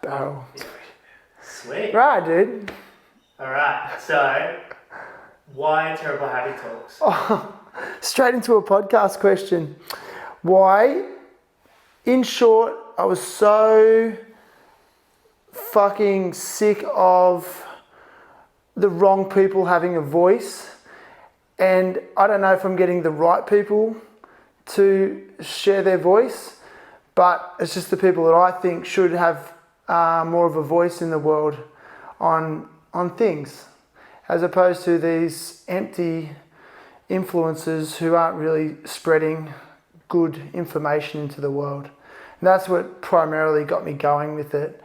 Barrel. Sweet. Right, dude. Alright, so why Terrible Happy Talks? Oh, straight into a podcast question. Why? In short, I was so fucking sick of the wrong people having a voice, and I don't know if I'm getting the right people to share their voice, but it's just the people that I think should have more of a voice in the world on things, as opposed to these empty influencers who aren't really spreading good information into the world. And that's what primarily got me going with it.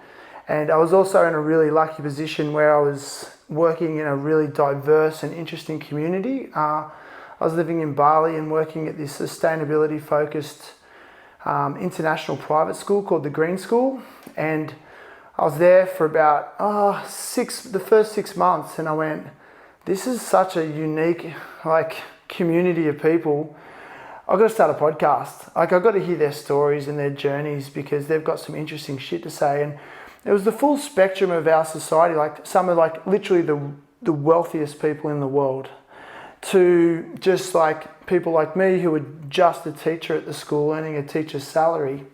And I was also in a really lucky position where I was working in a really diverse and interesting community. I was living in Bali and working at this sustainability focused international private school called the Green School. And I was there for about the first 6 months, and I went, this is such a unique community of people. I've got to start a podcast. I've got to hear their stories and their journeys, because they've got some interesting shit to say. And it was the full spectrum of our society, some of literally the wealthiest people in the world, to just people like me who were just a teacher at the school earning a teacher's salary.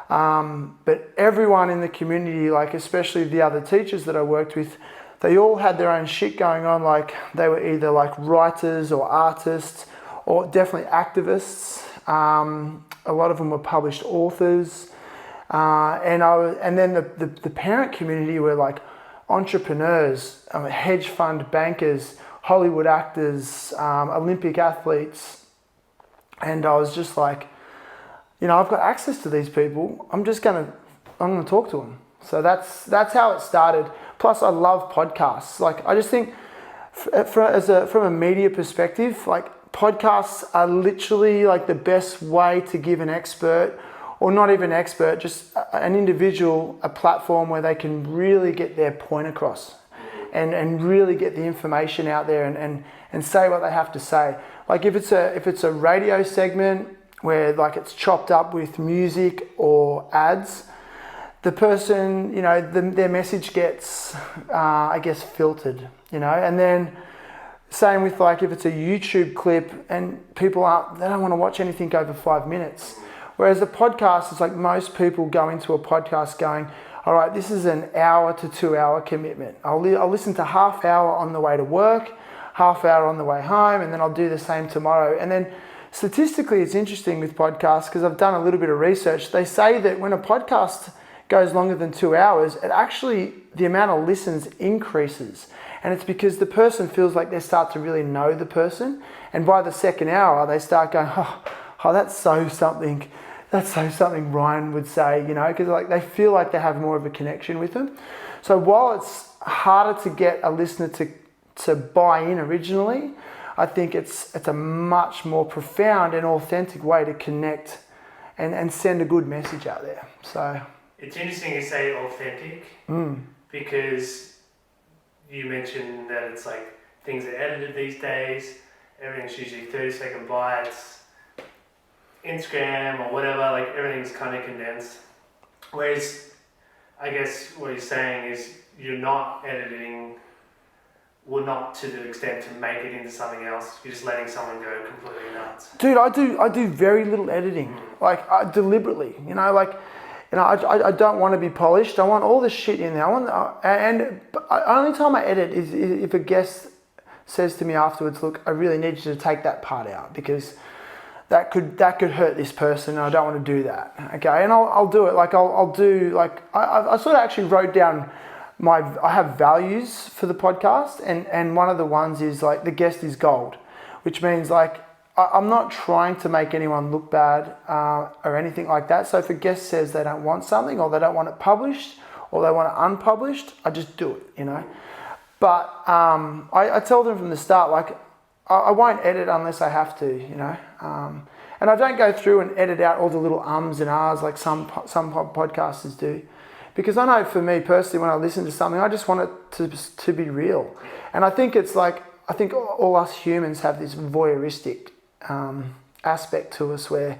But everyone in the community, especially the other teachers that I worked with, they all had their own shit going on. They were either writers or artists, or definitely activists. A lot of them were published authors. And then the parent community were entrepreneurs, hedge fund bankers, Hollywood actors, Olympic athletes. And I was just I've got access to these people. I'm gonna talk to them. So that's how it started. Plus, I love podcasts. I just think, from a media perspective, podcasts are literally the best way to give an expert, or not even expert, just an individual, a platform where they can really get their point across, and really get the information out there and say what they have to say. If it's a radio segment where it's chopped up with music or ads, the person, their message gets, filtered, and then same with if it's a YouTube clip and people they don't want to watch anything over 5 minutes. Whereas a podcast is most people go into a podcast going, all right, this is an hour to 2 hour commitment. I'll listen to half hour on the way to work, half hour on the way home, and then I'll do the same tomorrow. And then statistically, it's interesting with podcasts, because I've done a little bit of research. They say that when a podcast goes longer than 2 hours, it actually, the amount of listens increases. And it's because the person feels like they start to really know the person. And by the second hour, they start going, oh, that's so something Ryan would say, because they feel like they have more of a connection with them. So while it's harder to get a listener to buy in originally, I think it's a much more profound and authentic way to connect and send a good message out there. So it's interesting you say authentic, because you mentioned that it's things are edited these days, everything's usually 30-second bites, Instagram or whatever, everything's kind of condensed. Whereas, I guess what you're saying is you're not editing, well, not to the extent to make it into something else. You're just letting someone go completely nuts. Dude, I do very little editing, deliberately. I don't want to be polished. I want all the shit in there. Only time I edit is if a guest says to me afterwards, look, I really need you to take that part out, because that could hurt this person, and I don't want to do that. Okay, and I'll do it. I sort of actually wrote down I have values for the podcast, and one of the ones is the guest is gold, which means I'm not trying to make anyone look bad or anything like that. So if a guest says they don't want something, or they don't want it published, or they want it unpublished, I just do it, But I tell them from the start, I won't edit unless I have to, and I don't go through and edit out all the little ums and ahs like some podcasters do, because I know for me personally, when I listen to something, I just want it to be real. And I think it's I think all us humans have this voyeuristic aspect to us where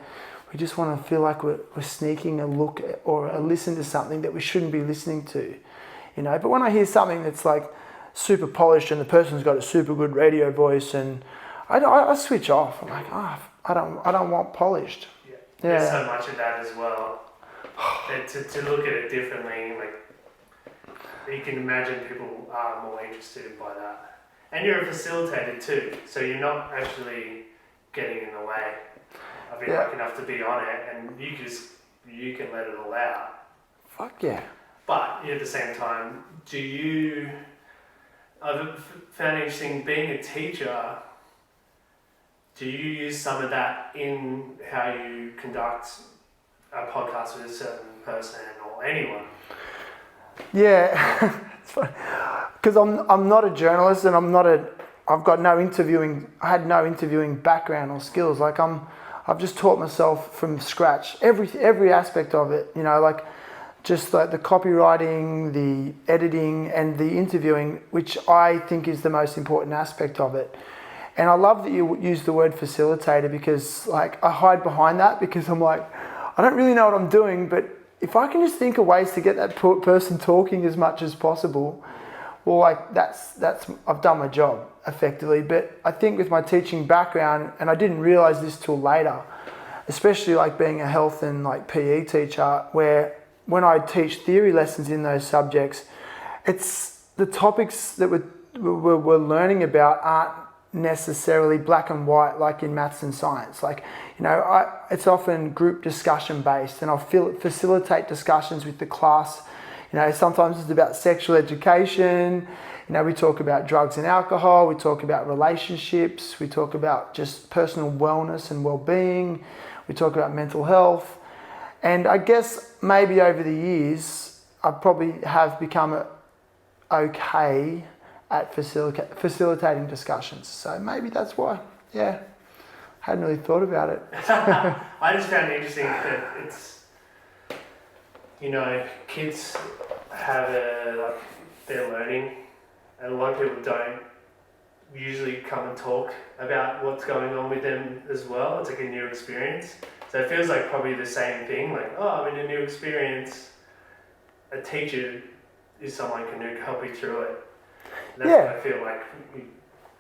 we just want to feel like we're sneaking a look or a listen to something that we shouldn't be listening to, you know. But when I hear something that's like super polished and the person's got a super good radio voice, and I switch off. I'm like, I don't want polished. Yeah. Yeah. There's so much of that as well. And to look at it differently, like you can imagine people are more interested by that. And you're a facilitator too, so you're not actually getting in the way. I've been lucky enough to be on it, and you can let it all out. Fuck yeah. But at the same time, I've found interesting being a teacher. Do you use some of that in how you conduct a podcast with a certain person or anyone? Yeah, it's funny because I'm not a journalist, and I've got no interviewing. I had no interviewing background or skills. Like I've just taught myself from scratch every aspect of it. You know, like just like the copywriting, the editing, and the interviewing, which I think is the most important aspect of it. And I love that you use the word facilitator, because like I hide behind that because I'm like, I don't really know what I'm doing, but if I can just think of ways to get that person talking as much as possible, well, like that's I've done my job effectively. But I think with my teaching background, and I didn't realize this till later, especially like being a health and like PE teacher, where when I teach theory lessons in those subjects, it's the topics that we're learning about aren't necessarily black and white like in maths and science. Like, you know, it's often group discussion based, and I'll facilitate discussions with the class. You know, sometimes it's about sexual education. You know, we talk about drugs and alcohol, we talk about relationships, we talk about just personal wellness and well-being, we talk about mental health. And I guess maybe over the years, I probably have become okay at facilitating discussions. So maybe that's why. Yeah, hadn't really thought about it. I just found it interesting that it's, you know, kids have they're learning, and a lot of people don't usually come and talk about what's going on with them as well. It's like a new experience. So it feels like probably the same thing, like, oh, I'm in a new experience. A teacher is someone who can help you through it. And that's what I feel like,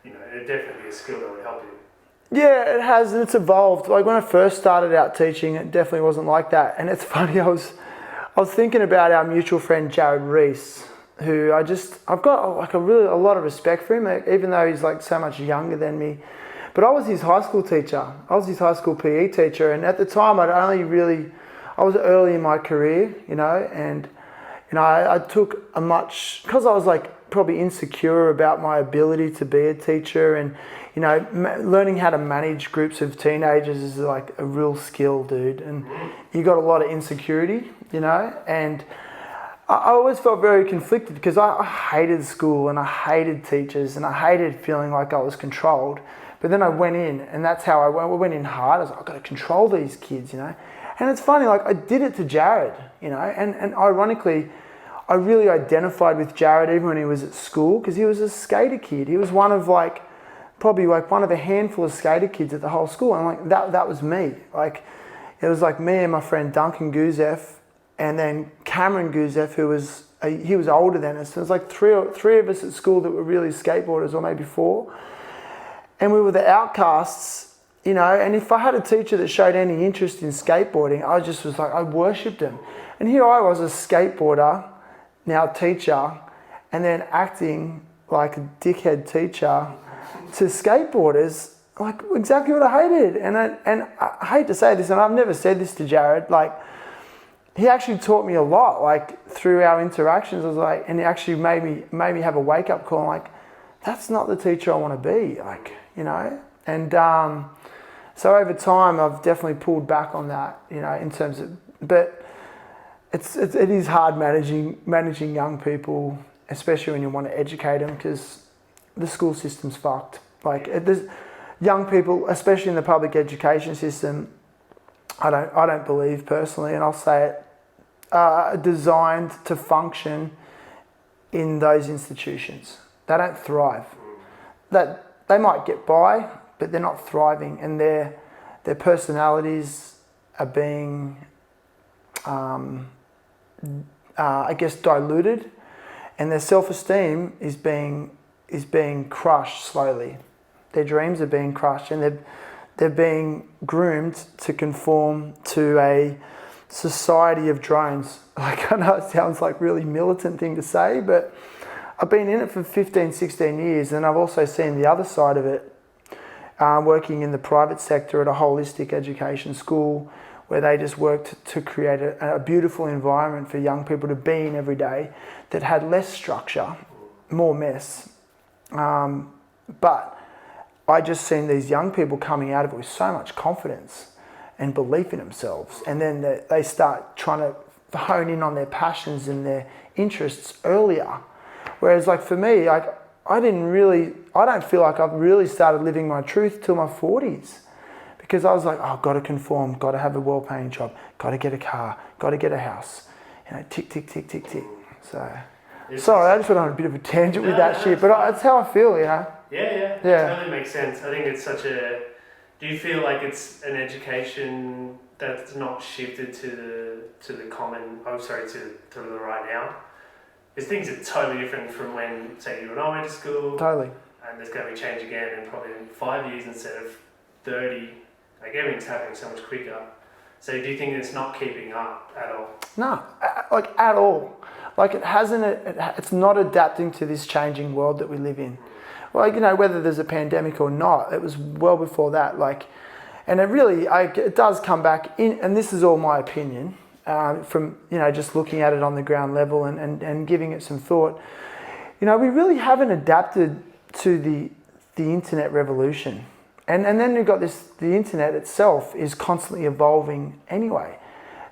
you know, it'd definitely be a skill that would help you. Yeah, it has, and it's evolved. Like when I first started out teaching, it definitely wasn't like that. And it's funny, I was thinking about our mutual friend Jared Reese, who I've got like a lot of respect for him, even though he's like so much younger than me. But I was his high school teacher. I was his high school PE teacher, and at the time I was early in my career, you know, and you know I took because I was like probably insecure about my ability to be a teacher, and you know, learning how to manage groups of teenagers is like a real skill, dude, and you got a lot of insecurity, you know, and I always felt very conflicted because I hated school and I hated teachers and I hated feeling like I was controlled. But then I went in, and that's how I went in hard. I was like, I've got to control these kids, you know. And it's funny, like I did it to Jared, you know, and ironically, I really identified with Jared even when he was at school, because he was a skater kid. He was one of probably one of a handful of skater kids at the whole school. And like that was me. Like it was like me and my friend Duncan Guzev, and then Cameron Guzev, who was he was older than us. So it was like three of us at school that were really skateboarders, or maybe four. And we were the outcasts, you know, and if I had a teacher that showed any interest in skateboarding, I just was like, I worshipped him. And here I was, a skateboarder, now teacher, and then acting like a dickhead teacher to skateboarders, like exactly what I hated. And I hate to say this, and I've never said this to Jared, like he actually taught me a lot, like through our interactions. I was like, and he actually made me have a wake up call, like, that's not the teacher I want to be, like, you know. And so over time, I've definitely pulled back on that, you know, in terms of, but it is hard managing young people, especially when you want to educate them, because the school system's fucked. Like there's young people, especially in the public education system, I don't believe personally, and I'll say it, are designed to function in those institutions. They don't thrive. That they might get by, but they're not thriving, and their personalities are being, I guess, diluted, and their self-esteem is being crushed slowly. Their dreams are being crushed, and they're being groomed to conform to a society of drones. Like, I know it sounds like a really militant thing to say, but I've been in it for 15, 16 years, and I've also seen the other side of it, working in the private sector at a holistic education school where they just worked to create a beautiful environment for young people to be in every day that had less structure, more mess. But I just seen these young people coming out of it with so much confidence and belief in themselves, and then they start trying to hone in on their passions and their interests earlier. Whereas, like, for me, I don't feel like I've really started living my truth till my 40s, because I was like, oh, got to conform, got to have a well-paying job, got to get a car, got to get a house, tick, tick, tick, tick, tick. So, sorry, I just went on a bit of a tangent with that shit, but that's how I feel, Yeah, it totally makes sense. I think it's such a... Do you feel like it's an education that's not shifted to the right now? Because things are totally different from when, say, you and I went to school. Totally. And there's going to be change again in probably in 5 years instead of 30. Like, everything's happening so much quicker. So do you think it's not keeping up at all? No, like, at all. Like, it's not adapting to this changing world that we live in. Well, whether there's a pandemic or not, it was well before that. Like, and it does come back in, and this is all my opinion, from, just looking at it on the ground level and giving it some thought. We really haven't adapted to the internet revolution. And then you've got the internet itself is constantly evolving anyway.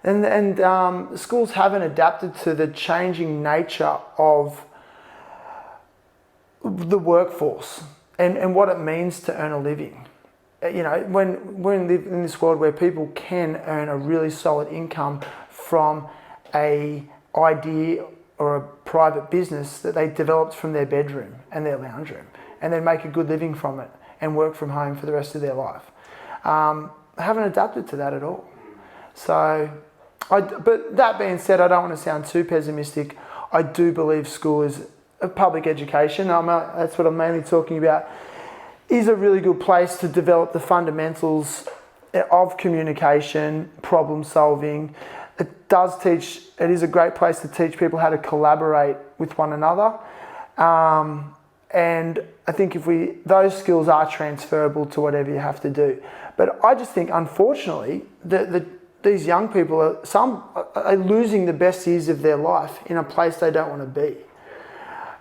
And schools haven't adapted to the changing nature of the workforce and what it means to earn a living. When we live in this world where people can earn a really solid income from a idea or a private business that they developed from their bedroom and their lounge room, and then make a good living from it and work from home for the rest of their life. I haven't adapted to that at all. So, but that being said, I don't want to sound too pessimistic. I do believe school is a public education. That's what I'm mainly talking about. Is a really good place to develop the fundamentals of communication, problem solving. It is a great place to teach people how to collaborate with one another. And I think those skills are transferable to whatever you have to do. But I just think, unfortunately, these young people are losing the best years of their life in a place they don't want to be.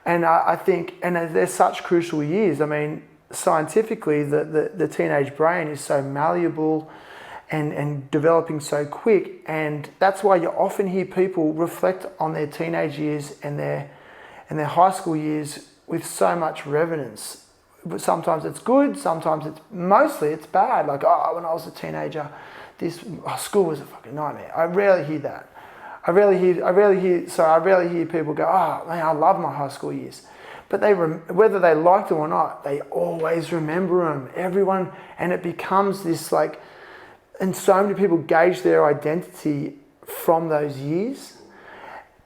And I think, and they're such crucial years. I mean, scientifically, the teenage brain is so malleable and developing so quick. And that's why you often hear people reflect on their teenage years and their high school years with so much reverence. But sometimes it's good, sometimes mostly it's bad. Like, when I was a teenager, school was a fucking nightmare. I rarely hear that. I rarely hear people go, man, I love my high school years. But whether they liked them or not, they always remember them. Everyone, and it becomes this and so many people gauge their identity from those years.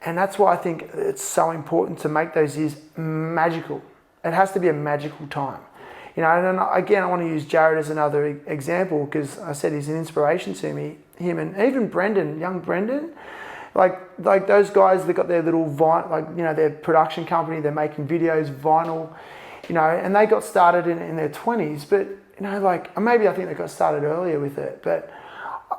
And that's why I think it's so important to make those years magical. It has to be a magical time. And again, I want to use Jared as another example, because I said he's an inspiration to me. Him and even Brendan, young Brendan, like those guys that got their little their production company, they're making videos, vinyl, and they got started in their 20s, but maybe I think they got started earlier with it, but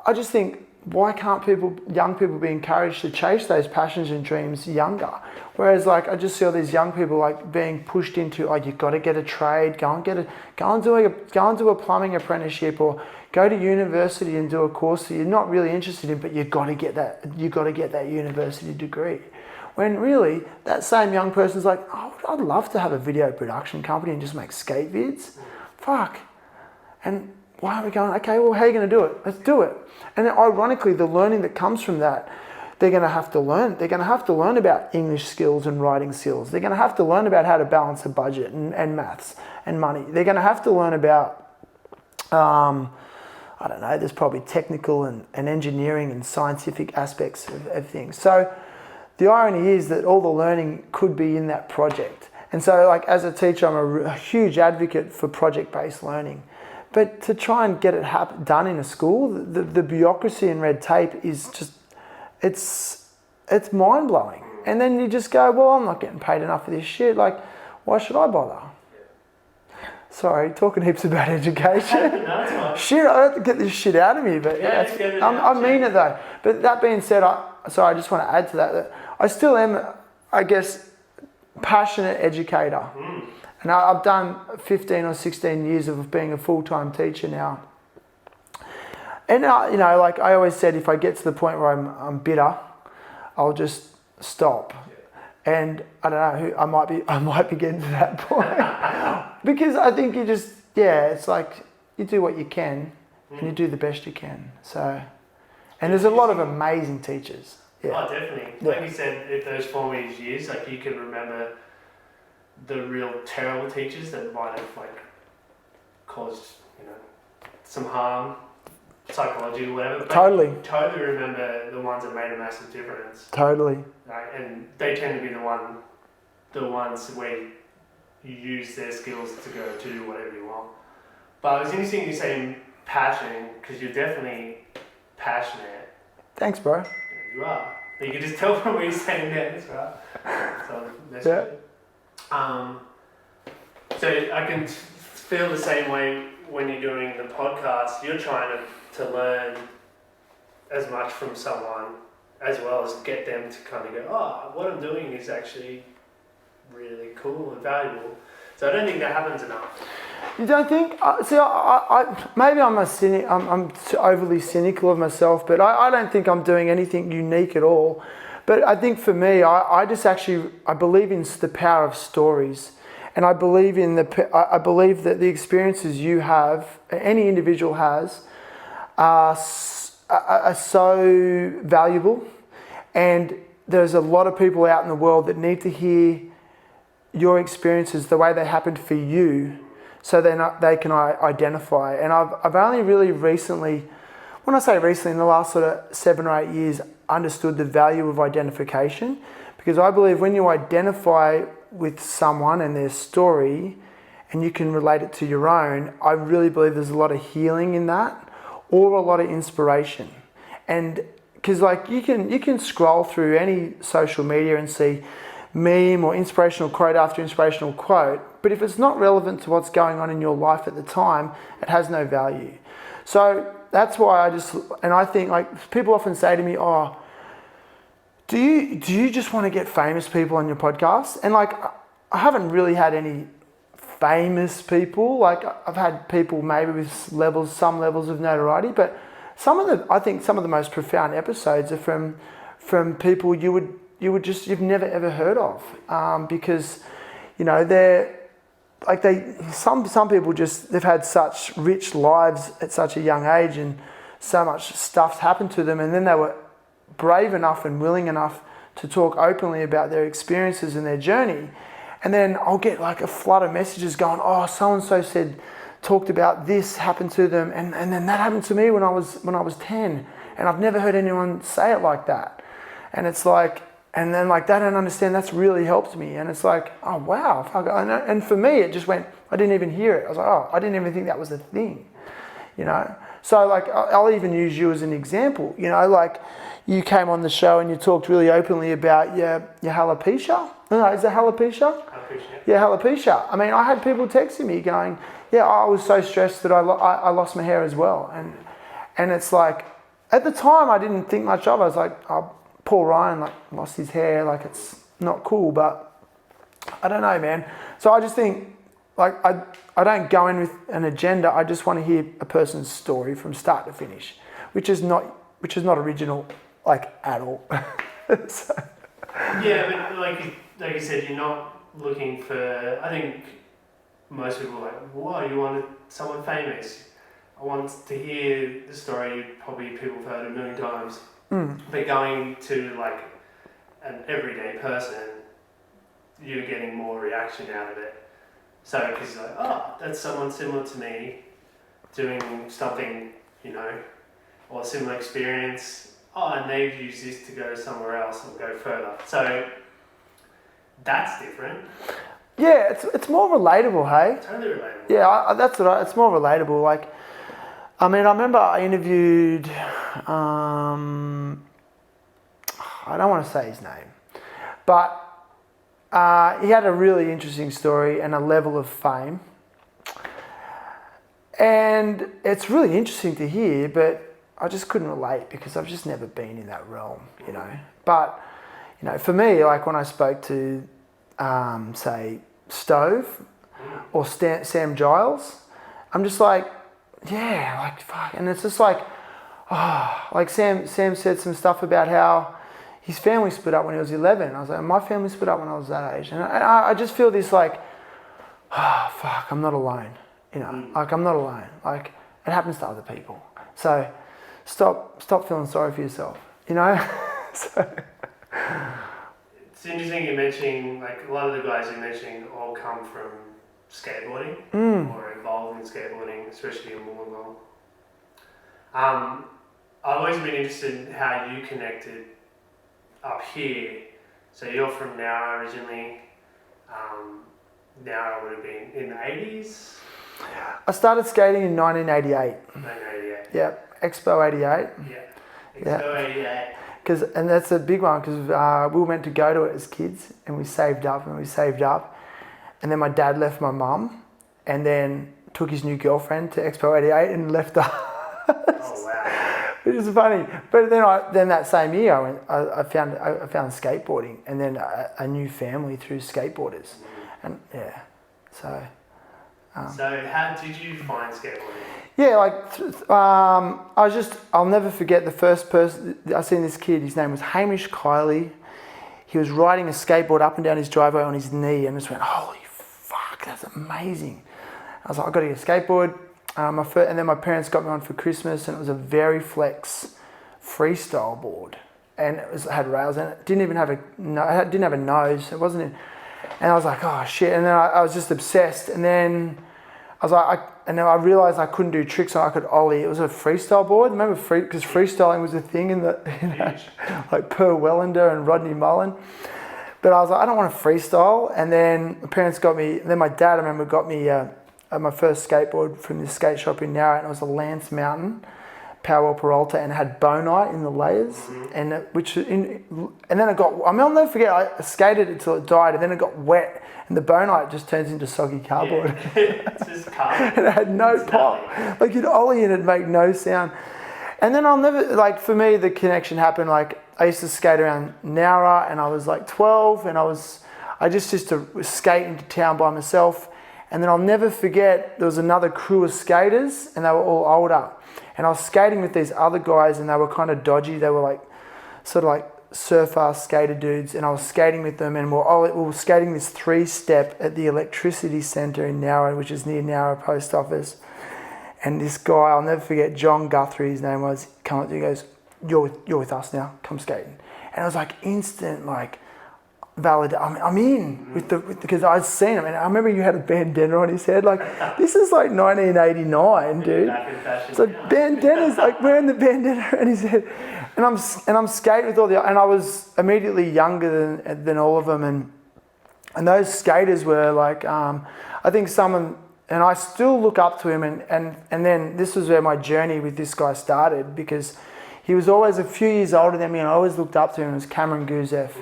I just think, why can't young people be encouraged to chase those passions and dreams younger? Whereas I just see all these young people being pushed into, you've got to get a trade, go and do a plumbing apprenticeship, or go to university and do a course that you're not really interested in, but you've got to get that university degree. When really, that same young person's like, I'd love to have a video production company and just make skate vids. Fuck. And why are we going, okay, well, how are you going to do it? Let's do it. And then ironically, the learning that comes from that, they're going to have to learn. They're going to have to learn about English skills and writing skills. They're going to have to learn about how to balance a budget and maths and money. They're going to have to learn about, I don't know, there's probably technical and engineering and scientific aspects of things. So the irony is that all the learning could be in that project. And so like as a teacher, I'm a huge advocate for project-based learning. But to try and get it done in a school, the bureaucracy and red tape is just, it's mind-blowing. And then you just go, well, I'm not getting paid enough for this shit. Like, why should I bother? Sorry, talking heaps about education. No, Shit, I have to get this shit out of me. But I mean it though. But that being said, I just want to add to that I still am, I guess, passionate educator. And I've done 15 or 16 years of being a full-time teacher now. And you know, like I always said, if I get to the point where I'm bitter, I'll just stop. And I don't know, I might be getting to that point. Because I think you just, it's like you do what you can and you do the best you can. So, and there's a lot of amazing teachers. Yeah. Oh, definitely. Like you said, at those formative years, like you can remember the real terrible teachers that might have like caused, you know, some harm, psychology or whatever. But Totally. you totally remember the ones that made a massive difference. Totally. Right? And they tend to be the ones where you use their skills to go to do whatever you want. But it's interesting you say passion, because you're definitely passionate. Thanks, bro. You are. You can just tell from what you're saying there, that's right. So that's good. So I can feel the same way when you're doing the podcast. You're trying to learn as much from someone as well as get them to kind of go, oh, what I'm doing is actually really cool and valuable. So I don't think that happens enough. You don't think? See, maybe I'm a cynic. I'm overly cynical of myself, but I don't think I'm doing anything unique at all. But I think for me, I believe in the power of stories, and I believe that the experiences you have, any individual has, are so valuable, and there's a lot of people out in the world that need to hear your experiences the way they happened for you, so they can identify. And I've only really recently, when I say recently, in the last sort of 7 or 8 years, understood the value of identification, because I believe when you identify with someone and their story and you can relate it to your own, I really believe there's a lot of healing in that, or a lot of inspiration. And because like you can scroll through any social media and see meme or inspirational quote after inspirational quote, but if it's not relevant to what's going on in your life at the time, it has no value. So that's why I think like people often say to me, oh, do you just want to get famous people on your podcast? And like, I haven't really had any famous people. Like I've had people maybe with some levels of notoriety, but I think some of the most profound episodes are from people you've never ever heard of, because, you know, some people they've had such rich lives at such a young age and so much stuff's happened to them, and then they were brave enough and willing enough to talk openly about their experiences and their journey. And then I'll get like a flood of messages going, oh, so-and-so talked about this happened to them, and then that happened to me when I was 10, and I've never heard anyone say it like that. And it's like, and then like they don't understand, that's really helped me. And it's like, oh wow. And for me it just went, I didn't even hear it. I was like, oh, I didn't even think that was a thing, you know. So like I'll even use you as an example, you know, like you came on the show and you talked really openly about your alopecia. No, is it alopecia? Yeah, alopecia. I mean, I had people texting me going, yeah, I was so stressed that I lost my hair as well. And it's like, at the time I didn't think much of it. I was like, oh, Paul Ryan like lost his hair, like it's not cool, but I don't know, man. So I just think like I don't go in with an agenda. I just want to hear a person's story from start to finish, which is not original like at all. So. Yeah, but like you said, you're not looking for. I think most people are like, whoa, you wanted someone famous. I want to hear the story probably people have heard 1 million times. But going to like an everyday person, you're getting more reaction out of it. So, because you're like, oh, that's someone similar to me doing something you know, or similar experience. Oh, and they've used this to go somewhere else and go further. So that's different. Yeah, it's more relatable, hey? Totally relatable. Yeah, it's more relatable. Like, I mean, I remember I interviewed, I don't want to say his name, but he had a really interesting story and a level of fame. And it's really interesting to hear, but I just couldn't relate because I've just never been in that realm, you know. But, you know, for me, like when I spoke to, say, Stove or Sam Giles, I'm just like, yeah, like, fuck. And it's just like, like Sam said some stuff about how his family split up when he was 11. I was like, my family split up when I was that age. And I just feel this like, fuck, I'm not alone. You know, like I'm not alone. Like it happens to other people. So stop feeling sorry for yourself. You know. So. It's interesting you're mentioning, like a lot of the guys you're mentioning all come from skateboarding or involved in skateboarding, especially in Wollongong. I've always been interested in how you connected up here. So you're from Nowra originally. Nowra would have been in the 80s. I started skating in 1988. 1988. Yeah, Expo 88. Yeah, Expo 88. And that's a big one because we were meant to go to it as kids and we saved up. And then my dad left my mum and then took his new girlfriend to Expo 88 and left us. Oh, wow. Which is funny. But then that same year I found skateboarding and then a new family through skateboarders. And yeah, so... So how did you find skateboarding? Yeah, like I'll never forget the first person I seen this kid. His name was Hamish Kiley. He was riding a skateboard up and down his driveway on his knee, and just went, "Holy fuck, that's amazing!" I was like, "I got to get a skateboard." And then my parents got me one for Christmas, and it was a Very Flex freestyle board, and it had rails in it. Didn't have a nose. It wasn't. And I was like, "Oh shit!" And then I was just obsessed, and then. I was like, and then I realised I couldn't do tricks on. I could ollie. It was a freestyle board. Remember, because freestyling was a thing in the, like Per Wellender and Rodney Mullen. But I was like, I don't want to freestyle. And then my parents got me. And then my dad, I remember, got me my first skateboard from this skate shop in Nowra, and it was a Lance Mountain Power Peralta, and it had bonite in the layers, and then it got. I mean, I'll never forget. I skated it until it died, and then it got wet. And the bonite just turns into soggy cardboard. Yeah. It's just cardboard. And it had no pop. Like you'd ollie and it'd make no sound. And then I'll never, like for me, the connection happened. Like I used to skate around Nowra and I was like 12 and I just used to skate into town by myself. And then I'll never forget, there was another crew of skaters and they were all older. And I was skating with these other guys and they were kind of dodgy. They were like, sort of like, surfer skater dudes, and I was skating with them, and we were skating this 3-step at the electricity centre in Nowra, which is near Nowra Post Office. And this guy, I'll never forget, John Guthrie, his name was, come up to me, he goes, "You're with us now. Come skating." And it was like instant, like valid. I'm in because I'd seen him, and I remember you had a bandana on his head. Like this is like 1989, dude. So bandana's like wearing the bandana on his head. And I'm skating with and I was immediately younger than all of them, and those skaters were like, I think and I still look up to him, and then this was where my journey with this guy started, because he was always a few years older than me, and I always looked up to him. It was Cameron Guzev,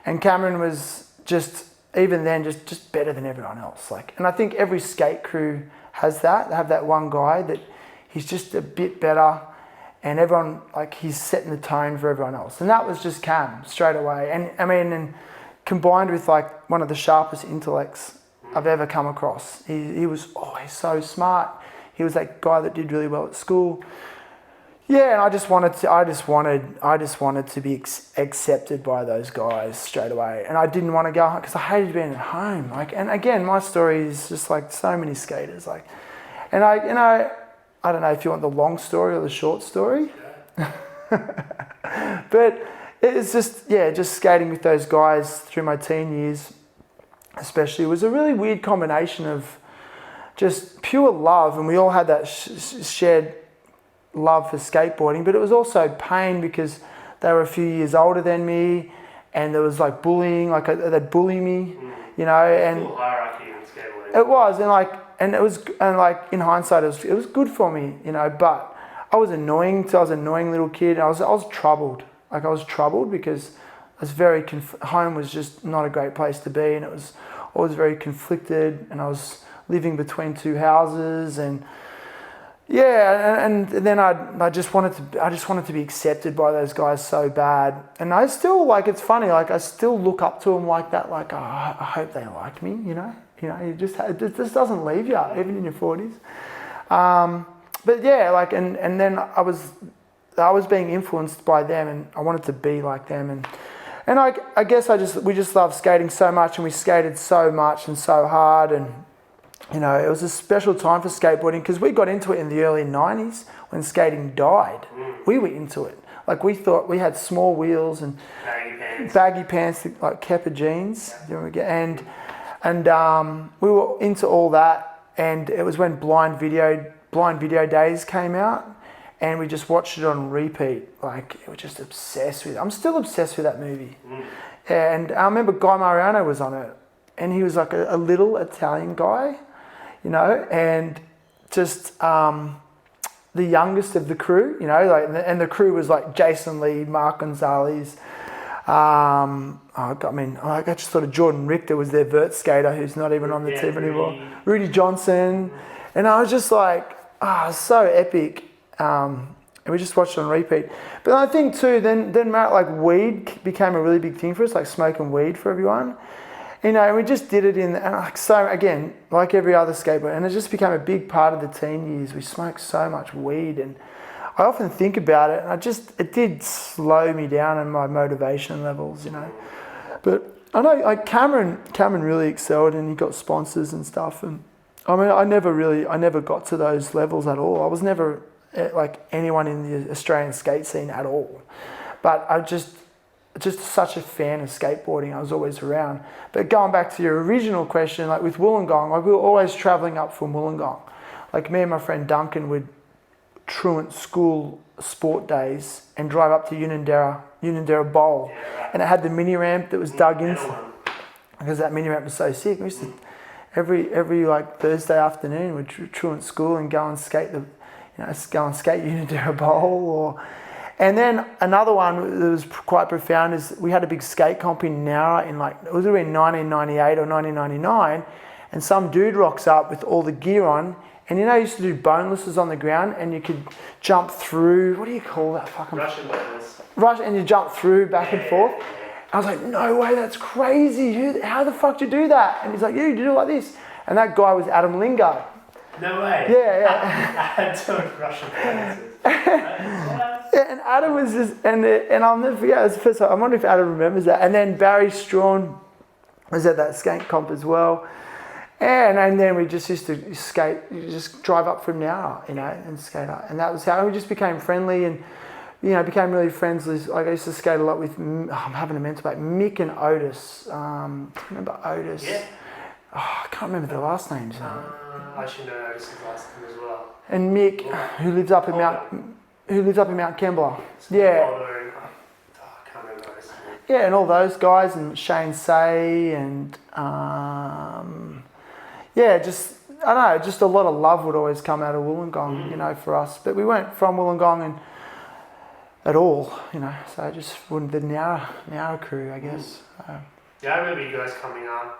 and Cameron was just even then just better than everyone else. Like, and I think every skate crew has that. They have that one guy that he's just a bit better. And everyone, like, he's setting the tone for everyone else. And that was just Cam, straight away. And, I mean, and combined with, like, one of the sharpest intellects I've ever come across. He was always so smart. He was that guy that did really well at school. Yeah, and I just wanted to be accepted by those guys straight away. And I didn't want to go, because I hated being at home. Like, and again, my story is just like so many skaters. Like, and I don't know if you want the long story or the short story. But it's just skating with those guys through my teen years especially was a really weird combination of just pure love, and we all had that shared love for skateboarding, but it was also pain because they were a few years older than me, and there was like bullying, like they'd bully me, you know, and full hierarchy in skateboarding. it was, and like in hindsight, it was good for me, you know, but I was annoying. So I was an annoying little kid. I was troubled. Like I was troubled because I was very home was just not a great place to be, and it was always very conflicted, and I was living between two houses, and yeah, and then I just wanted to be accepted by those guys so bad, and I still like, it's funny, like I still look up to them like that, like, oh, I hope they like me, you know, it just doesn't leave you even in your 40s. But yeah, like, and then I was being influenced by them, and I wanted to be like them, and I guess we just loved skating so much, and we skated so much and so hard, and you know, it was a special time for skateboarding because we got into it in the early 90s when skating died. We were into it. Like we thought we had small wheels and baggy pants like Kepper jeans, and we were into all that. And it was when blind video days came out, and we just watched it on repeat. Like we were just obsessed with it. I'm still obsessed with that movie. And I remember Guy Mariano was on it, and he was like a little Italian guy, you know, and just the youngest of the crew, you know, like, and the crew was like Jason Lee, Mark Gonzalez. I just thought of Jordan Richter was their vert skater who's not even on the team anymore. Rudy Johnson, and I was just like, so epic. And we just watched it on repeat. But I think too, then like weed became a really big thing for us, like smoking weed for everyone. You know, and we just did it and like, so again, like every other skateboarder, and it just became a big part of the teen years. We smoked so much weed, and I often think about it, and it did slow me down in my motivation levels, you know. But I know, like Cameron really excelled, and he got sponsors and stuff. And I mean, I never got to those levels at all. I was never like anyone in the Australian skate scene at all. But I just such a fan of skateboarding. I was always around. But going back to your original question, like with Wollongong, like we were always travelling up from Wollongong. Like me and my friend Duncan would truant school sport days and drive up to Unanderra Bowl. And it had the mini ramp that was dug in because that mini ramp was so sick. We used to every like Thursday afternoon we'd truant school and go and skate Unanderra Bowl. And then another one that was quite profound is we had a big skate comp in Nowra in like, it was around 1998 or 1999, and some dude rocks up with all the gear on, and you know, you used to do bonelesses on the ground, and you could jump through, what do you call that fucking... Russian boneless. And you jump through back and forth. I was like, no way, that's crazy. How the fuck do you do that? And he's like, yeah, you do it like this. And that guy was Adam Lingo. No way. Yeah. I had doing Russian bonelesses. Yeah, and Adam was just, and I'll never forget, it was the first time, I wonder if Adam remembers that. And then Barry Strawn was at that skate comp as well. And then we just used to skate, just drive up from Nowra, you know, and skate up. And that was how we just became friendly and, you know, became really friends. Like I used to skate a lot with, I'm having a mental break, Mick and Otis. Remember Otis? Yeah. I can't remember their last names. I should know Otis's last name as well. And Mick, who lives up in Mount Kembla. Yeah. I can't remember Otis's name. Yeah, and all those guys, and Shane Say, and just I don't know, just a lot of love would always come out of Wollongong, you know, for us. But we weren't from Wollongong at all, you know. So just wouldn't the Nowra crew, I guess. Yeah, I remember you guys coming up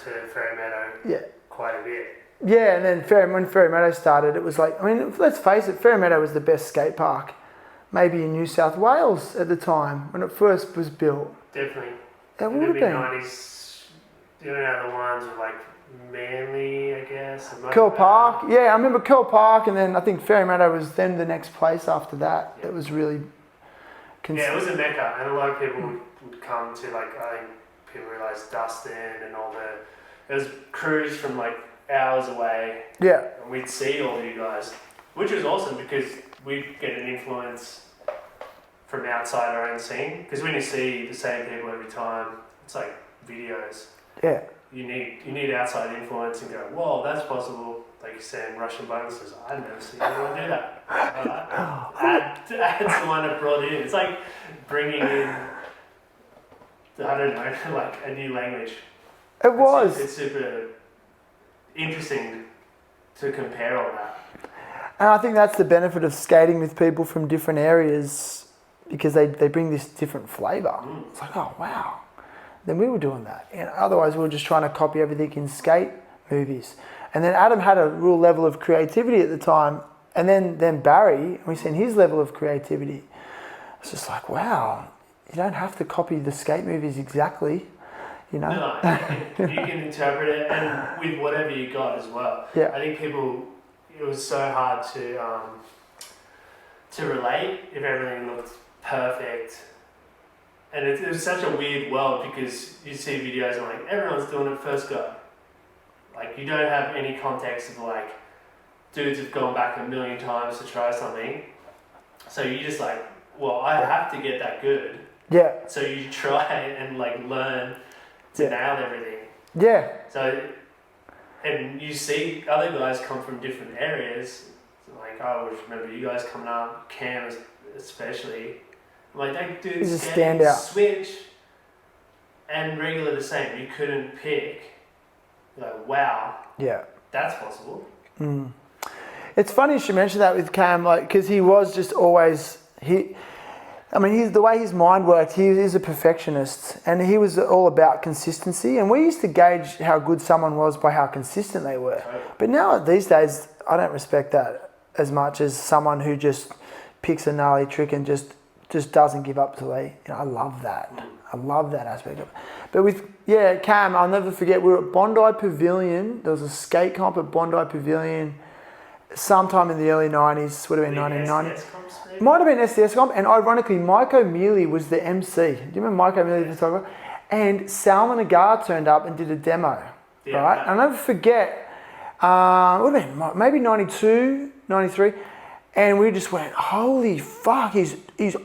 to Ferry Meadow quite a bit. Yeah, and then when Ferry Meadow started, it was like, I mean, let's face it, Ferry Meadow was the best skate park, maybe in New South Wales at the time when it first was built. Definitely. It would have been. In the mid-90s, you know, the ones with like Manly, I guess. Curl Park, yeah, I remember Curl Park, and then I think Ferry Meadow was then the next place after that. It was really... Yeah, it was a mecca, and a lot of people would come to, like, I think people realised Dustin and all there was crews from like hours away. Yeah. And we'd see all you guys, which was awesome because we'd get an influence from outside our own scene. Because when you see the same people every time, it's like videos. Yeah. You need outside influence and go, whoa, that's possible. like you said, Russian bonuses. I've never seen anyone do that. Add someone that brought in. It's like bringing in, I don't know, like a new language. It was. It's super interesting to compare all that. And I think that's the benefit of skating with people from different areas, because they bring this different flavour. It's like, oh, wow. Then we were doing that. And otherwise, we were just trying to copy everything in skate movies. And then Adam had a real level of creativity at the time. And then Barry, we seen his level of creativity. It's just like, wow, you don't have to copy the skate movies exactly, you know? No, you can interpret it, and with whatever you got as well. Yeah. I think it was so hard to relate if everything looked perfect. And it was such a weird world, because you see videos and like everyone's doing it first go. Like you don't have any context of like dudes have gone back a million times to try something. So you just like, well, I have to get that good. Yeah. So you try and like learn to nail everything. Yeah. So, and you see other guys come from different areas. Like I always remember you guys coming up, Cam especially. Like that dude's He's a standout. Switch and regular the same. You couldn't pick. Like, wow. Yeah. That's possible. It's funny you should mention that with Cam, like, because he was just always, the way his mind worked, he is a perfectionist, and he was all about consistency. And we used to gauge how good someone was by how consistent they were. Totally. But now these days, I don't respect that as much as someone who just picks a gnarly trick and just doesn't give up till they. I love that. I love that aspect of it. But with Cam, I'll never forget. We were at Bondi Pavilion. There was a skate comp at Bondi Pavilion, sometime in the early 90s. Would have been 1990. It might have been SDS comp, and ironically, Mike O'Mealy was the MC. Do you remember Mike O'Mealy, the photographer? And Salman Agar turned up and did a demo. Yeah, right? And I'll never forget. It would have been maybe 92, 93. And we just went, holy fuck, he's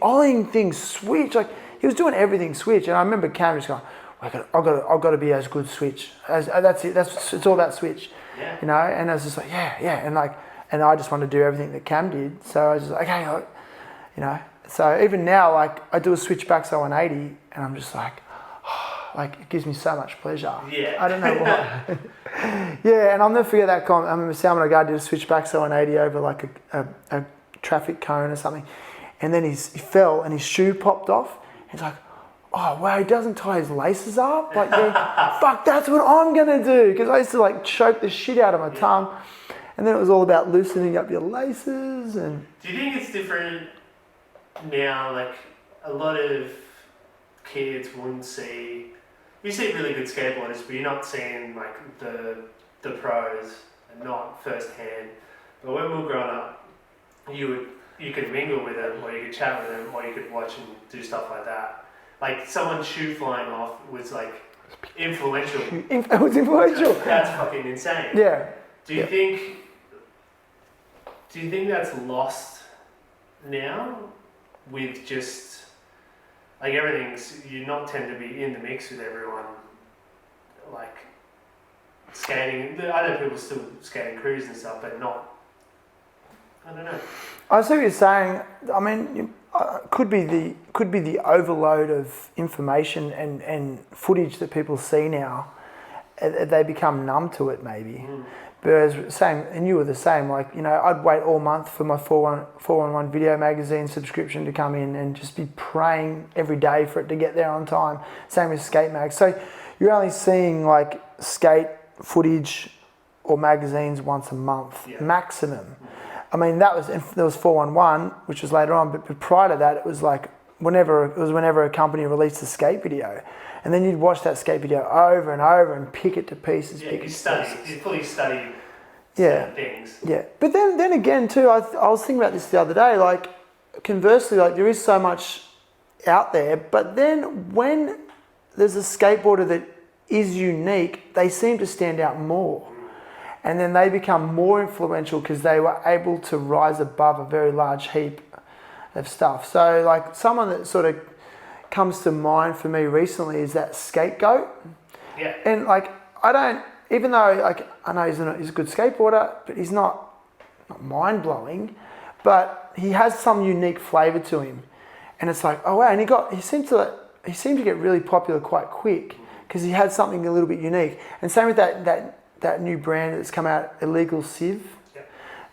oiling things switch. Like, he was doing everything switch. And I remember Cam just going, I've got to be as good switch. That's it. It's all about switch. Yeah. You know? And I was just like, yeah. And I just wanted to do everything that Cam did. So I was just like, okay, you know. So even now, like, I do a switchback so 180, and I'm just like, it gives me so much pleasure. Yeah. I don't know why. Yeah, and I'll never forget that comment. I remember Salman Agar did a switchback so 180 over like a traffic cone or something, and then he fell and his shoe popped off. He's like, oh wow, he doesn't tie his laces up. Like, fuck, that's what I'm gonna do, because I used to like choke the shit out of my tongue, and then it was all about loosening up your laces. And do you think it's different now? Like a lot of kids wouldn't see. You see really good skateboarders, but you're not seeing like the pros, and not firsthand. But when we were growing up, you could mingle with them, or you could chat with them, or you could watch and do stuff like that. Like someone's shoe flying off was like influential. It was influential. That's fucking insane. Yeah. Do you think that's lost now with just like everything's, you not tend to be in the mix with everyone, like skating. I know people still skating crews and stuff, but not. I don't know. I see what you're saying. I mean, could be the overload of information and footage that people see now. They become numb to it, maybe. Whereas same, and you were the same. Like, you know, I'd wait all month for my 411 video magazine subscription to come in, and just be praying every day for it to get there on time. Same with Skate Mag. So you're only seeing like skate footage or magazines once a month, maximum. I mean, there was 411, which was later on, but prior to that, it was like whenever a company released a skate video. And then you'd watch that skate video over and over and pick it to pieces. Yeah, you fully study things. Yeah, but then again too, I was thinking about this the other day. Like, conversely, like there is so much out there, but then when there's a skateboarder that is unique, they seem to stand out more, and then they become more influential because they were able to rise above a very large heap of stuff. So, like, someone that sort of comes to mind for me recently is that Scapegoat. Yeah. And like, even though like I know he's a good skateboarder, but he's not mind blowing, but he has some unique flavour to him, and it's like, oh wow, and he seemed to get really popular quite quick because he had something a little bit unique. And same with that new brand that's come out, Illegal Civ,